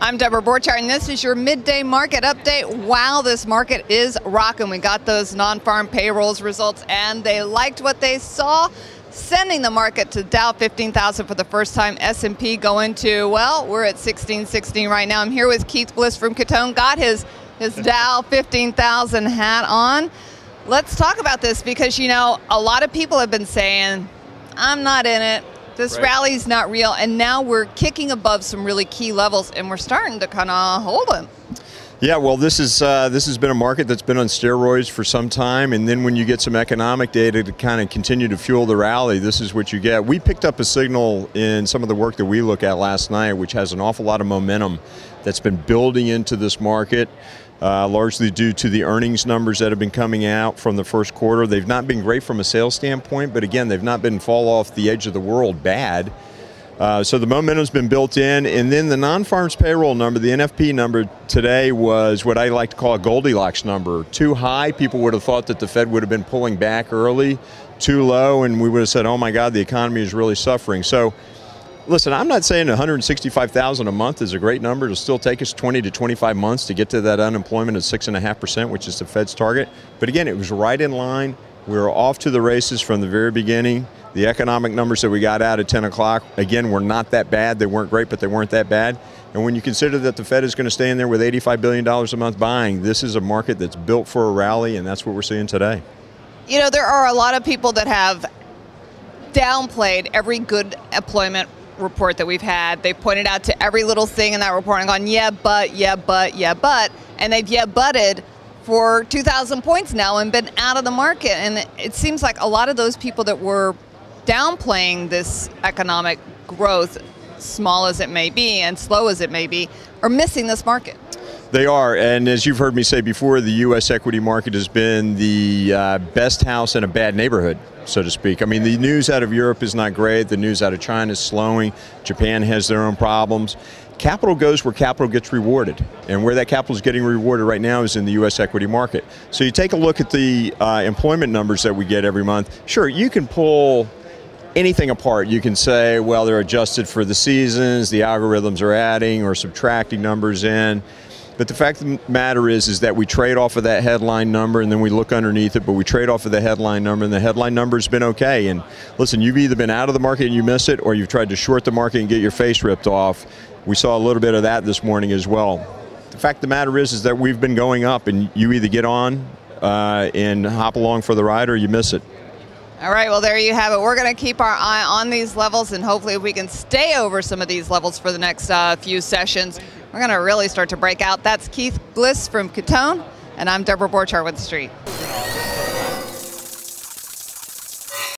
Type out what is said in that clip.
I'm Deborah Borchardt, and this is your midday market update. Wow, this market is rocking. We got those non-farm payrolls results, and they liked what they saw, sending the market to Dow 15,000 for the first time. S&P going to, well, we're at 1616 right now. I'm here with Keith Bliss from Cuttone. Got his Dow 15,000 hat on. Let's talk about this because, you know, a lot of people have been saying, I'm not in it. This rally's not real, and now we're kicking above some really key levels, and we're starting to kind of hold them. Yeah, well, this has been a market that's been on steroids for some time, and then when you get some economic data to kind of continue to fuel the rally, this is what you get. We picked up a signal in some of the work that we look at last night, which has an awful lot of momentum that's been building into this market. Largely due to the earnings numbers that have been coming out from the first quarter. They've not been great from a sales standpoint, but again, they've not been fall off the edge of the world bad. So the momentum's been built in, and then the non-farms payroll number, the NFP number today, was what I like to call a Goldilocks number. Too high, people would have thought that the Fed would have been pulling back early. Too low, and we would have said, oh my God, the economy is really suffering. So listen, I'm not saying 165,000 a month is a great number. It'll still take us 20 to 25 months to get to that unemployment of 6.5%, which is the Fed's target. But again, it was right in line. We were off to the races from the very beginning. The economic numbers that we got out at 10 o'clock, again, were not that bad. They weren't great, but they weren't that bad. And when you consider that the Fed is going to stay in there with $85 billion a month buying, this is a market that's built for a rally, and that's what we're seeing today. You know, there are a lot of people that have downplayed every good employment report that we've had. They pointed out to every little thing in that report and gone, yeah, but, and they've butted for 2,000 points now and been out of the market. And it seems like a lot of those people that were downplaying this economic growth, small as it may be and slow as it may be, are missing this market. They are, and as you've heard me say before, the U.S. equity market has been the best house in a bad neighborhood, so to speak. I mean, the news out of Europe is not great. The news out of China is slowing. Japan has their own problems. Capital goes where capital gets rewarded, and where that capital is getting rewarded right now is in the U.S. equity market. So you take a look at the employment numbers that we get every month. Sure, you can pull anything apart. You can say, well, they're adjusted for the seasons, the algorithms are adding or subtracting numbers in. But the fact of the matter is that we trade off of that headline number and then we look underneath it, but we trade off of the headline number, and the headline number's been okay. And listen, you've either been out of the market and you miss it, or you've tried to short the market and get your face ripped off. We saw a little bit of that this morning as well. The fact of the matter is that we've been going up, and you either get on and hop along for the ride, or you miss it. All right, well, there you have it. We're going to keep our eye on these levels, and hopefully we can stay over some of these levels for the next few sessions. We're going to really start to break out. That's Keith Bliss from Cuttone, and I'm Deborah Borchardt with The Street.